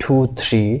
2, 3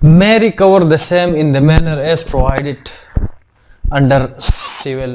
may recover the same in the manner as provided under civil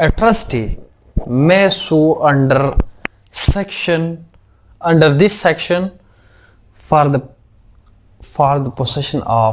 a trustee may sue under this section for the possession of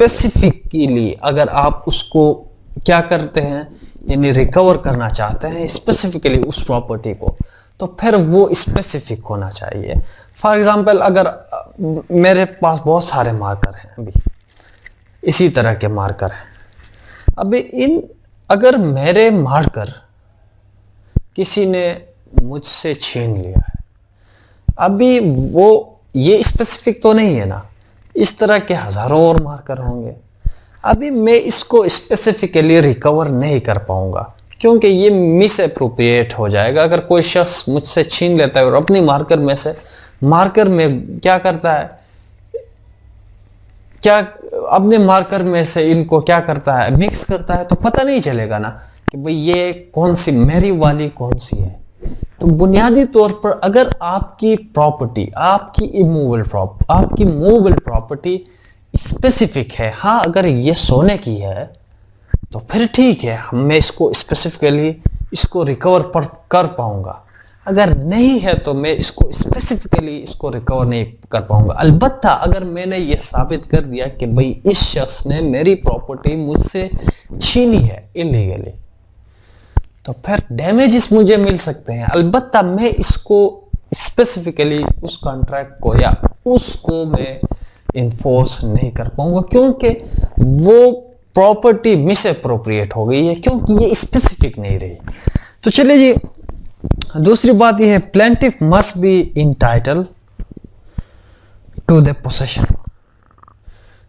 specifically اگر آپ اس کو کیا کرتے ہیں یعنی recover کرنا چاہتے ہیں اسپیسیفکلی اس پراپرٹی کو، تو پھر وہ اسپیسیفک ہونا چاہیے. فار ایگزامپل اگر میرے پاس بہت سارے مارکر ہیں، ابھی اسی طرح کے مارکر ہیں، ابھی اگر میرے مارکر کسی نے مجھ سے چھین لیا ہے، ابھی وہ یہ اسپیسیفک تو نہیں ہے نا، اس طرح کے ہزاروں اور مارکر ہوں گے. ابھی میں اس کو اسپیسیفکلی ریکور نہیں کر پاؤں گا کیونکہ یہ مس اپروپریٹ ہو جائے گا. اگر کوئی شخص مجھ سے چھین لیتا ہے اور اپنی مارکر میں کیا کرتا ہے، کیا اپنے مارکر میں سے ان کو کیا کرتا ہے، مکس کرتا ہے، تو پتہ نہیں چلے گا نا کہ بھئی یہ کون سی میری والی کون سی ہے. تو بنیادی طور پر اگر آپ کی پراپرٹی، آپ کی موویبل پراپرٹی اسپیسیفک ہے، ہاں اگر یہ سونے کی ہے تو پھر ٹھیک ہے، میں اس کو اسپیسیفکلی اس کو ریکور کر پاؤں گا. اگر نہیں ہے تو میں اس کو اسپیسیفکلی اس کو ریکور نہیں کر پاؤں گا. البتہ اگر میں نے یہ ثابت کر دیا کہ بھئی اس شخص نے میری پراپرٹی مجھ سے چھینی ہے انلیگلی، تو پھر ڈیمیجز مجھے مل سکتے ہیں. البتہ میں اس کو اسپیسیفکلی اس کانٹریکٹ کو یا اس کو میں انفورس نہیں کر پاؤں گا کیونکہ وہ پراپرٹی مس اپروپریٹ ہو گئی ہے، کیونکہ یہ اسپیسیفک نہیں رہی. تو چلے جی، دوسری بات یہ ہے plaintiff must be entitled to the possession.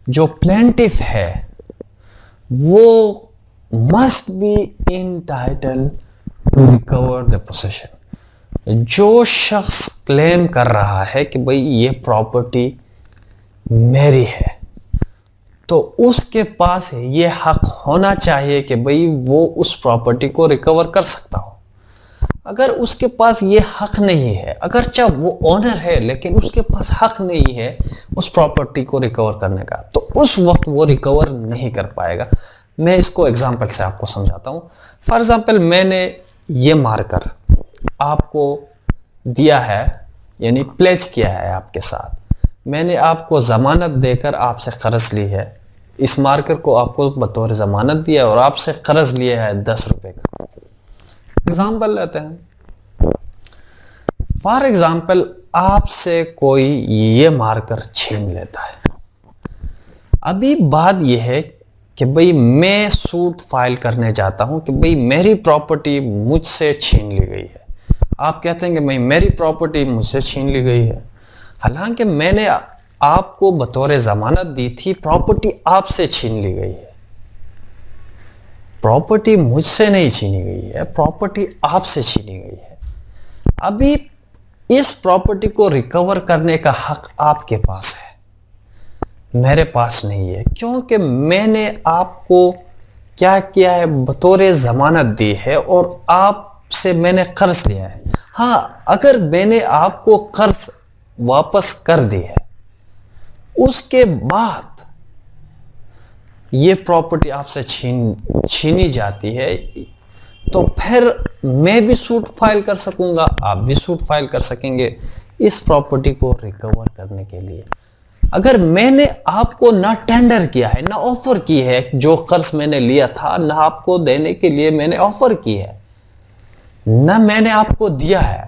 جو پلینٹف ہے وہ must be entitled to recover the possession. جو شخص کلیم کر رہا ہے کہ بھئی یہ پراپرٹی میری ہے تو اس کے پاس یہ حق ہونا چاہیے کہ بھئی وہ اس پراپرٹی کو ریکور کر سکتا ہو. اگر اس کے پاس یہ حق نہیں ہے، اگرچہ وہ اونر ہے لیکن اس کے پاس حق نہیں ہے اس پراپرٹی کو ریکور کرنے کا، تو اس وقت وہ ریکور نہیں کر پائے گا. میں اس کو ایگزامپل سے آپ کو سمجھاتا ہوں. فار ایگزامپل میں نے یہ مارکر آپ کو دیا ہے، یعنی پلیج کیا ہے آپ کے ساتھ، میں نے آپ کو ضمانت دے کر آپ سے قرض لی ہے. اس مارکر کو آپ کو بطور ضمانت دیا اور آپ سے قرض لیا ہے 10 روپے کا. ایگزامپل لیتے ہیں. فار ایگزامپل آپ سے کوئی یہ مارکر چھین لیتا ہے. ابھی بات یہ ہے کہ بھئی میں سوٹ فائل کرنے جاتا ہوں کہ بھئی میری پراپرٹی مجھ سے چھین لی گئی ہے. آپ کہتے ہیں کہ بھئی میری پراپرٹی مجھ سے چھین لی گئی ہے، حالانکہ میں نے آپ کو بطور ضمانت دی تھی پراپرٹی آپ سے چھین لی گئی ہے. پراپرٹی مجھ سے نہیں چھینی گئی ہے، پراپرٹی آپ سے چھینی گئی ہے. ابھی اس پراپرٹی کو ریکور کرنے کا حق آپ کے پاس ہے، میرے پاس نہیں ہے، کیونکہ میں نے آپ کو کیا کیا ہے، بطور ضمانت دی ہے اور آپ سے میں نے قرض لیا ہے. ہاں اگر میں نے آپ کو قرض واپس کر دی ہے، اس کے بعد یہ پراپرٹی آپ سے چھینی جاتی ہے، تو پھر میں بھی سوٹ فائل کر سکوں گا، آپ بھی سوٹ فائل کر سکیں گے اس پراپرٹی کو ریکور کرنے کے لیے. اگر میں نے آپ کو نہ ٹینڈر کیا ہے، نہ آفر کی ہے، جو قرض میں نے لیا تھا نہ آپ کو دینے کے لیے میں نے آفر کی ہے، نہ میں نے آپ کو دیا ہے،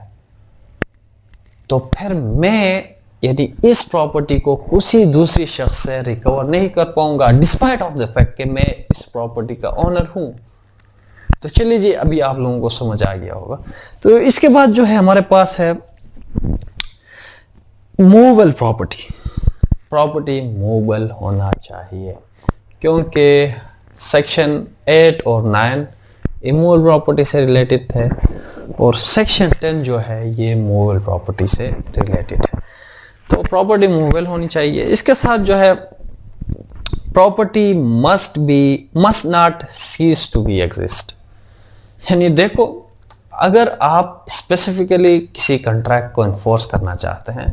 تو پھر میں یعنی اس پراپرٹی کو کسی دوسری شخص سے ریکور نہیں کر پاؤں گا ڈسپائٹ آف دا فیکٹ کہ میں اس پراپرٹی کا اونر ہوں. تو چلیے جی، ابھی آپ لوگوں کو سمجھ آ گیا ہوگا. تو اس کے بعد جو ہے ہمارے پاس ہے موویبل پراپرٹی. پراپرٹی موویبل ہونا چاہیے کیونکہ سیکشن 8 اور 9 اموویبل پراپرٹی سے ریلیٹڈ تھے اور سیکشن 10 جو ہے یہ موویبل پراپرٹی سے ریلیٹڈ ہے. تو پراپرٹی موویبل ہونی چاہیے. اس کے ساتھ جو ہے property must not cease to be exist. یعنی دیکھو، اگر آپ اسپیسیفکلی کسی کنٹریکٹ کو انفورس کرنا چاہتے ہیں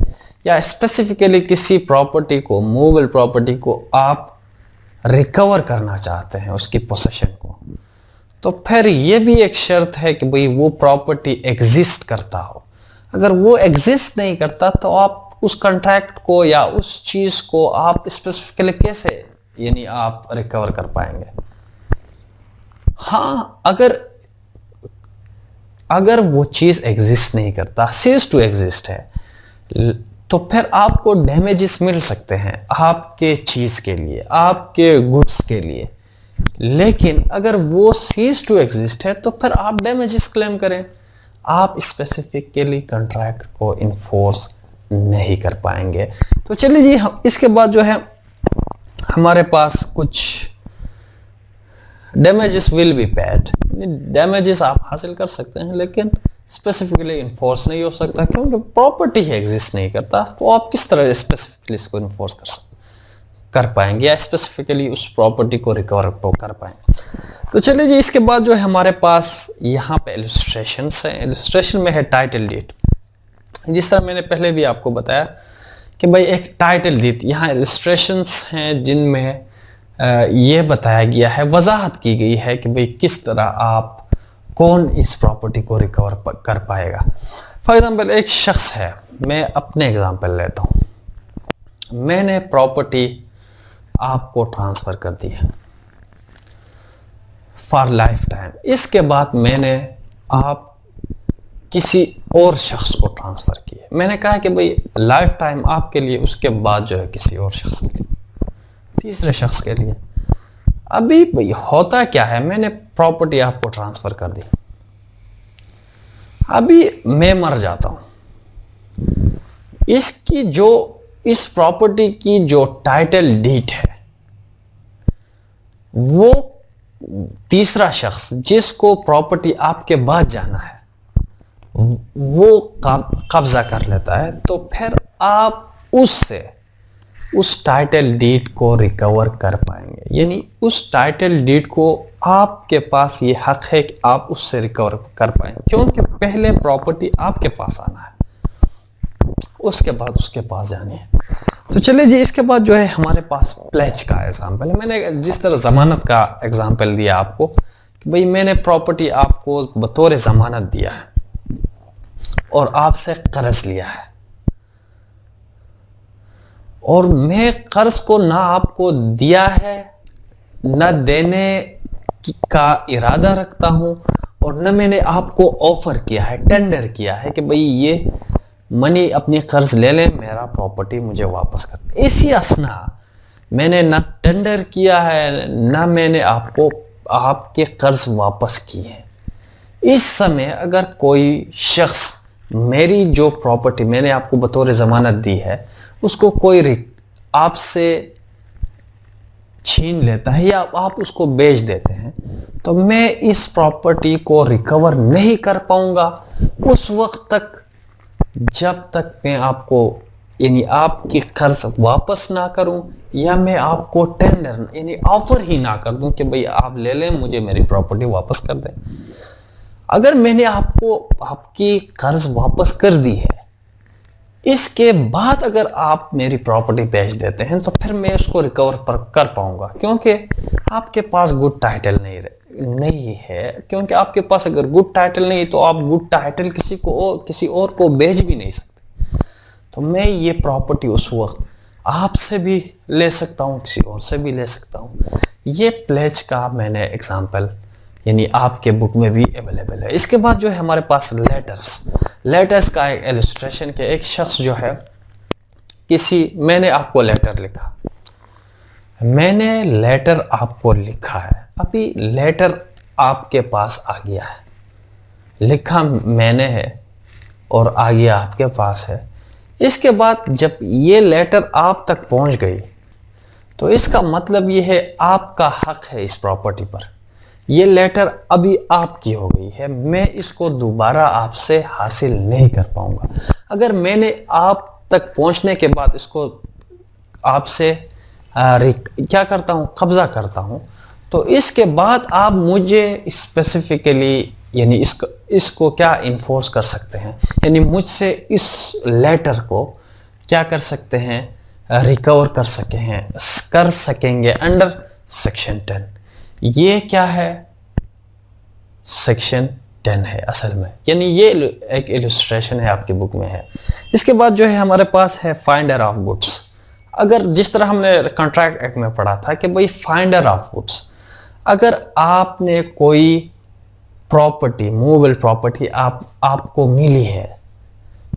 یا اسپیسیفکلی کسی پراپرٹی کو، موویبل پراپرٹی کو آپ ریکور کرنا چاہتے ہیں اس کی پوسیشن کو، تو پھر یہ بھی ایک شرط ہے کہ بھئی وہ پراپرٹی ایگزسٹ کرتا ہو. اگر وہ ایگزسٹ نہیں کرتا تو آپ اس کنٹریکٹ کو یا اس چیز کو آپ اسپیسیفکلی کیسے یعنی آپ ریکور کر پائیں گے. ہاں اگر وہ چیز ایگزسٹ نہیں کرتا، سیز ٹو ایگزسٹ ہے، تو پھر آپ کو ڈیمیجز مل سکتے ہیں آپ کے چیز کے لیے، آپ کے گڈس کے لیے. لیکن اگر وہ سیز ٹو ایگزسٹ ہے تو پھر آپ ڈیمیجز کلیم کریں، آپ اسپیسیفکلی کنٹریکٹ کو انفورس نہیں کر پائیں گے. تو چلیے جی، اس کے بعد جو ہے ہمارے پاس کچھ damages will be paid. Damages آپ حاصل کر سکتے ہیں لیکن اسپیسیفکلی انفورس نہیں ہو سکتا، کیونکہ پراپرٹی ہی ایگزسٹ نہیں کرتا. تو آپ کس طرح اسپیسیفکلی اس کو انفورس کر پائیں گے یا اسپیسیفکلی اس پراپرٹی کو ریکور کر پائیں گے. تو چلیے جی، اس کے بعد جو ہے ہمارے پاس یہاں پہ ایلسٹریشنس ہیں. ایلسٹریشن میں ہے ٹائٹل ڈیٹ. جس طرح میں نے پہلے بھی آپ کو بتایا کہ بھائی ایک ٹائٹل ڈیٹ، یہاں ایلسٹریشنس ہیں جن میں یہ بتایا گیا ہے، وضاحت کی گئی ہے کہ بھئی کس طرح آپ کون اس پراپرٹی کو ریکور کر پائے گا. فار ایگزامپل ایک شخص ہے، میں اپنے ایگزامپل لیتا ہوں. میں نے پراپرٹی آپ کو ٹرانسفر کر دی ہے فار لائف ٹائم. اس کے بعد میں نے آپ کسی اور شخص کو ٹرانسفر کیا. میں نے کہا کہ بھئی لائف ٹائم آپ کے لیے، اس کے بعد جو ہے کسی اور شخص کے لیے، تیسرے شخص کے لیے. ابھی بھئی ہوتا کیا ہے، میں نے پراپرٹی آپ کو ٹرانسفر کر دی، ابھی میں مر جاتا ہوں. اس پراپرٹی کی جو ٹائٹل ڈیٹ ہے، وہ تیسرا شخص جس کو پراپرٹی آپ کے بعد جانا ہے وہ قبضہ کر لیتا ہے. تو پھر آپ اس ٹائٹل ڈیٹ کو ریکور کر پائیں گے. یعنی اس ٹائٹل ڈیٹ کو آپ کے پاس یہ حق ہے کہ آپ اس سے ریکور کر پائیں گے، کیونکہ پہلے پراپرٹی آپ کے پاس آنا ہے، اس کے بعد اس کے پاس جانی ہے. تو چلے جی، اس کے بعد جو ہے ہمارے پاس پلیج کا ایگزامپل ہے. میں نے جس طرح ضمانت کا ایگزامپل دیا آپ کو کہ بھئی میں نے پراپرٹی آپ کو بطور ضمانت دیا ہے اور آپ سے قرض لیا ہے، اور میں قرض کو نہ آپ کو دیا ہے، نہ دینے کا ارادہ رکھتا ہوں، اور نہ میں نے آپ کو آفر کیا ہے، ٹینڈر کیا ہے کہ بھئی یہ منی اپنی قرض لے لیں، میرا پراپرٹی مجھے واپس کر دیں. اسی اسنا میں نے نہ ٹینڈر کیا ہے، نہ میں نے آپ کے قرض واپس کیے ہیں. اس سمے اگر کوئی شخص میری جو پراپرٹی میں نے آپ کو بطور ضمانت دی ہے اس کو کوئی آپ سے چھین لیتا ہے یا آپ اس کو بیچ دیتے ہیں، تو میں اس پراپرٹی کو ریکور نہیں کر پاؤں گا اس وقت تک جب تک میں آپ کو یعنی آپ کی قرض واپس نہ کروں، یا میں آپ کو ٹینڈر یعنی آفر ہی نہ کر دوں کہ بھئی آپ لے لیں، مجھے میری پراپرٹی واپس کر دیں. اگر میں نے آپ کی قرض واپس کر دی ہے، اس کے بعد اگر آپ میری پراپرٹی بیچ دیتے ہیں تو پھر میں اس کو ریکور کر پاؤں گا، کیونکہ آپ کے پاس گڈ ٹائٹل نہیں ہے. کیونکہ آپ کے پاس اگر گڈ ٹائٹل نہیں تو آپ گڈ ٹائٹل کسی اور کو بیچ بھی نہیں سکتے. تو میں یہ پراپرٹی اس وقت آپ سے بھی لے سکتا ہوں، کسی اور سے بھی لے سکتا ہوں. یہ پلیج کا میں نے ایگزامپل یعنی آپ کے بک میں بھی اویلیبل ہے. اس کے بعد جو ہے ہمارے پاس لیٹرز کا ایک ایلسٹریشن کہ ایک شخص جو ہے میں نے آپ کو لیٹر لکھا، آپ کو لکھا ہے، ابھی لیٹر آپ کے پاس آ گیا ہے، لکھا میں نے ہے اور آ گیا آپ کے پاس ہے. اس کے بعد جب یہ لیٹر آپ تک پہنچ گئی تو اس کا مطلب یہ ہے آپ کا حق ہے اس پراپرٹی پر. یہ لیٹر ابھی آپ کی ہو گئی ہے، میں اس کو دوبارہ آپ سے حاصل نہیں کر پاؤں گا. اگر میں نے آپ تک پہنچنے کے بعد اس کو آپ سے کیا کرتا ہوں، قبضہ کرتا ہوں، تو اس کے بعد آپ مجھے اسپیسیفکلی یعنی اس کو کیا انفورس کر سکتے ہیں، یعنی مجھ سے اس لیٹر کو کیا کر سکتے ہیں، ریکور کر سکیں گے انڈر سیکشن 10. یہ کیا ہے، سیکشن 10 ہے اصل میں، یعنی یہ ایک ایلسٹریشن ہے آپ کی بک میں ہے. اس کے بعد جو ہے ہمارے پاس ہے فائنڈر آف گڈس. اگر جس طرح ہم نے کنٹریکٹ ایکٹ میں پڑھا تھا کہ بھئی فائنڈر آف گڈس، اگر آپ نے کوئی پراپرٹی، موویبل پراپرٹی آپ کو ملی ہے،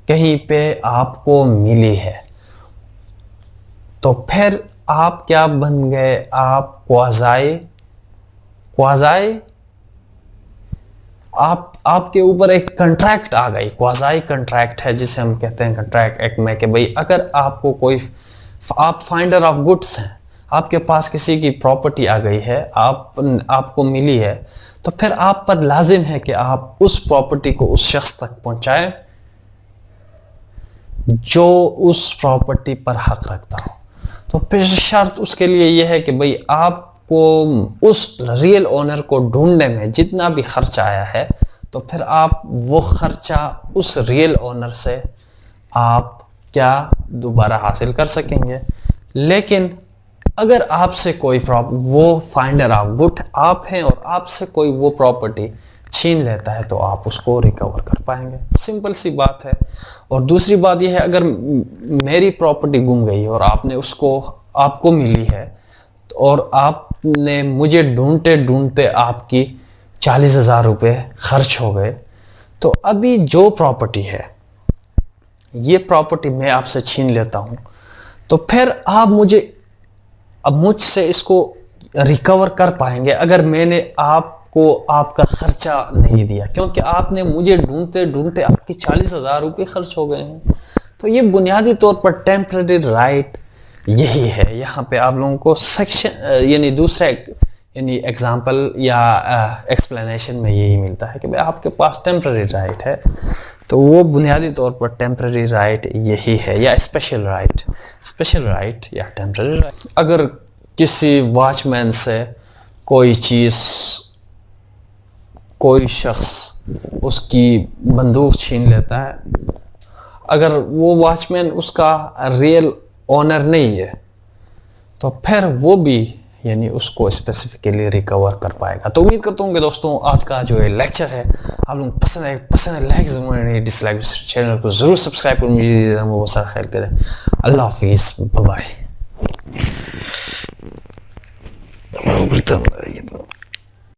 کہیں پہ آپ کو ملی ہے، تو پھر آپ کیا بن گئے؟ آپ کوازائی آپ کے اوپر ایک کنٹریکٹ آ گئی، کوازائی کنٹریکٹ ہے جسے ہم کہتے ہیں کنٹریکٹ ایکٹ میں، کہ بھئی اگر آپ کو کوئی، آپ فائنڈر آف گڈس ہیں، آپ کے پاس کسی کی پراپرٹی آ گئی ہے، آپ کو ملی ہے، تو پھر آپ پر لازم ہے کہ آپ اس پراپرٹی کو اس شخص تک پہنچائیں جو اس پراپرٹی پر حق رکھتا ہو۔ تو پھر شرط اس کے لیے یہ ہے کہ بھئی آپ کو اس ریئل اونر کو ڈھونڈنے میں جتنا بھی خرچہ آیا ہے، تو پھر آپ وہ خرچہ اس ریئل اونر سے آپ کیا دوبارہ حاصل کر سکیں گے۔ لیکن اگر آپ سے کوئی وہ فائنڈر آف گڈ آپ ہیں اور آپ سے کوئی وہ پراپرٹی چھین لیتا ہے، تو آپ اس کو ریکور کر پائیں گے، سمپل سی بات ہے۔ اور دوسری بات یہ ہے، اگر میری پراپرٹی گم گئی اور آپ کو ملی ہے، اور آپ نے مجھے ڈھونڈتے ڈھونڈتے آپ کی 40,000 روپے خرچ ہو گئے، تو ابھی جو پراپرٹی ہے، یہ پراپرٹی میں آپ سے چھین لیتا ہوں، تو پھر آپ مجھ سے اس کو ریکور کر پائیں گے اگر میں نے آپ کو آپ کا خرچہ نہیں دیا، کیونکہ آپ نے مجھے ڈھونڈتے ڈھونڈتے آپ کی 40,000 روپے خرچ ہو گئے ہیں۔ تو یہ بنیادی طور پر ٹیمپرری رائٹ یہی ہے۔ یہاں پہ آپ لوگوں کو سیکشن یعنی دوسرا یعنی ایگزامپل یا ایکسپلینیشن میں یہی ملتا ہے کہ آپ کے پاس ٹیمپرری رائٹ ہے، تو وہ بنیادی طور پر ٹیمپرری رائٹ یہی ہے، یا اسپیشل رائٹ یا ٹیمپرری رائٹ۔ اگر کسی واچ مین سے کوئی شخص اس کی بندوق چھین لیتا ہے، اگر وہ واچ مین اس کا ریئل اونر نہیں ہے، تو پھر وہ بھی یعنی اس کو اسپیسیفکلی ریکور کر پائے گا۔ تو امید کرتا ہوں کہ دوستوں آج کا جو لیکچر ہے آپ لوگ پسند ہے، لائک ضرور، ڈس لائک، چینل کو ضرور سبسکرائب کریں، مجھے وہ سارا خیر کریں۔ اللہ حافظ، بائے بائے۔